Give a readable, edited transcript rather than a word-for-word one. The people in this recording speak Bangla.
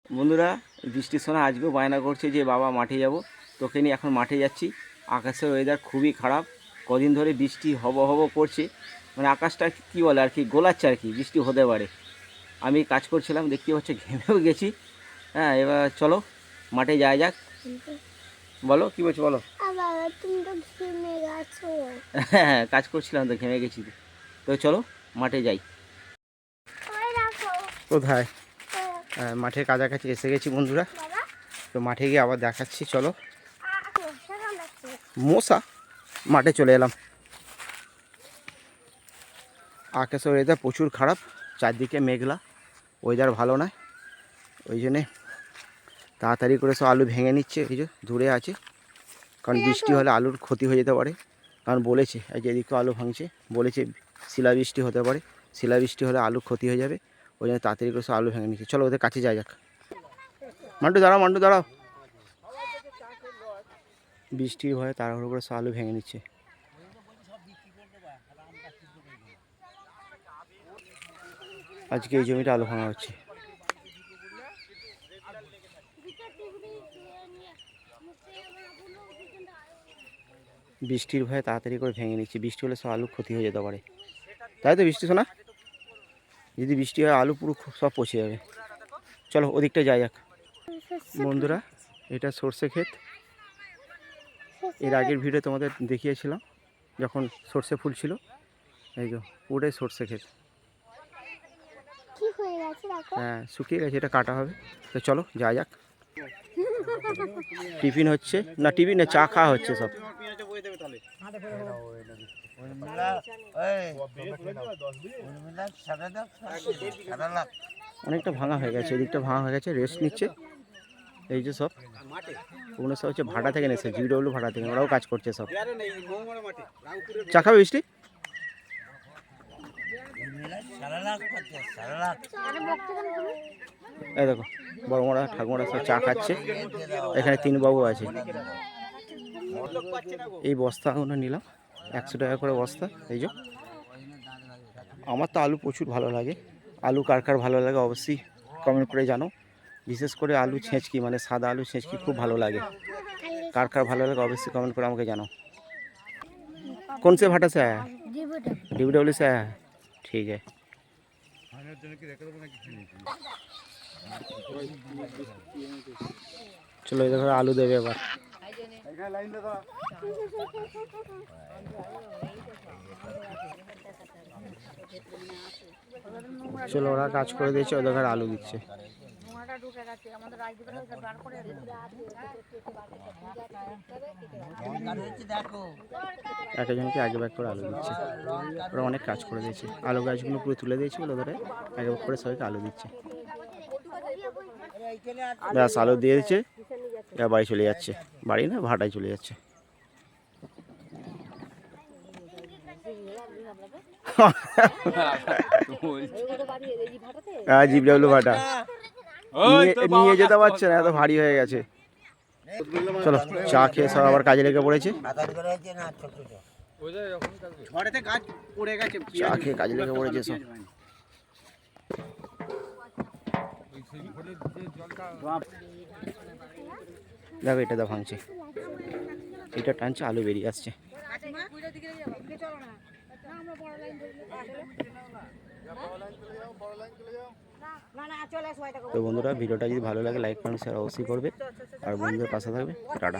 বন্ধুরা, বৃষ্টির সময় আজকেও বায়না করছে যে বাবা মাঠে যাব। তোকে নিয়ে এখন মাঠে যাচ্ছি। আকাশের ওয়েদার খুবই খারাপ, কদিন ধরে বৃষ্টি হব হব করছে, মানে আকাশটা কী বলে আর কি, গোলাচ্ছে আর কি, বৃষ্টি হতে পারে। আমি কাজ করছিলাম, দেখতে পাচ্ছি ঘেমেও গেছি। হ্যাঁ, এবার চলো মাঠে যাওয়া যাক। বলো কী বলছো, বলো। তুমি তো ঘেমে গেছো। হ্যাঁ, কাজ করছিলাম তো ঘেমে গেছি। তো চলো মাঠে যাই। কোথায়? মাঠের কাছাকাছি এসে গেছি বন্ধুরা। তো মাঠে গিয়ে আবার দেখাচ্ছি, চলো। মশা, মাঠে চলে এলাম। আকাশের ওয়েদার প্রচুর খারাপ, চারদিকে মেঘলা, ওয়েদার ভালো নয়। ওই জন্যে তাড়াতাড়ি করে সব আলু ভেঙে নিচ্ছে, এই যে দূরে আছে। কারণ বৃষ্টি হলে আলুর ক্ষতি হয়ে যেতে পারে। কারণ বলেছে, এই যে এদিকেও আলু ভাঙছে, বলেছে শিলাবৃষ্টি হতে পারে, শিলাবৃষ্টি হলে আলুর ক্ষতি হয়ে যাবে। ওই জন্য তাড়াতাড়ি করে সব আলু ভেঙে নিচ্ছে। চলো ওদের কাছে যাই যাক। মান্টু দাঁড়াও, মান্টু দাঁড়াও। বৃষ্টির ভয়ে তাড়াহুড়ো করে সব আলু ভেঙে নিচ্ছে। আজকে এই জমিটা আলু ভাঙা হচ্ছে। বৃষ্টির ভয়ে তাড়াতাড়ি করে ভেঙে নিচ্ছি, বৃষ্টি হলে সব আলু ক্ষতি হয়ে যেতে পারে। তাই তো বৃষ্টি শোনা, যদি বৃষ্টি হয় আলু পুরো সব পচে যাবে। চলো ওদিকটা যাই যাক। বন্ধুরা, এটা সর্ষে ক্ষেত। এর আগের ভিডিও তোমাদের দেখিয়েছিলাম যখন সর্ষে ফুল ছিল। এই যে পুরোটাই সর্ষে ক্ষেত। হ্যাঁ, শুকিয়ে গেছে, এটা কাটা হবে। তো চলো যাই যাক। টিফিন হচ্ছে না, টিফিন না, চা খাওয়া হচ্ছে সব। অনেকটা ভাঙা হয়ে গেছে, এদিকটা ভাঙা হয়ে গেছে, রেস্ট নিচ্ছে। এই যে সব ওগুলো সব হচ্ছে ভাড়া থেকে নিচ্ছে, জিডব্লিউ ভাড়া থেকে, ওরাও কাজ করছে সব। চা খাবে বৃষ্টি? এই দেখো বড়মরা ঠাকুমরা সব চা খাচ্ছে। এখানে তিন বাবু আছে। এই বস্তাগুলো নিলাম 100 টাকা করে বস্তা। এই যে আমার তো আলু প্রচুর ভালো লাগে। আলু কার কার ভালো লাগে অবশ্যই কমেন্ট করে জানো। বিশেষ করে আলু ছেঁচকি, মানে সাদা আলু ছেঁচকি খুব ভালো লাগে। কার কার ভালো লাগে অবশ্যই कमेंट করে আমাকে জানাও। कौन से भाटा से आया है? DBW से आया है, ठीक है। চলো এই দেখো আলু দেবে এবার। চলো ওরা কাজ করে দিয়েছে, ওদের ঘরে আলু দিচ্ছে। একজনকে আগে ব্যাগ করে আলু দিচ্ছে। ওরা অনেক কাজ করে দিয়েছে, আলু গাছগুলো পুরো তুলে দিয়েছে বলে ধরে আগে ব্যাগ করে সবাইকে আলু দিচ্ছে। ব্যাস আলু দিয়ে দিচ্ছে, এবার বাড়ি চলে যাচ্ছে। বাড়ি না, ভাটায় চলে যাচ্ছে। হ্যাঁ, জিডব্লিউ ভাটা নিয়ে যেতে পারছে না, এত ভারী হয়ে গেছে। চলো চা খেয়ে সব আবার কাজে লেগে পড়েছে। চা খেয়ে কাজে লেগে পড়েছে সব। দেখো এটা তো ভাঙছে, এটা টানছে, আলু বেরিয়ে আসছে। তো বন্ধুরা, ভিডিওটা যদি ভালো লাগে লাইক কমেন্ট শেয়ার অবশ্যই করবে, আর বন্ধুদের পাশে থাকবে। টাটা।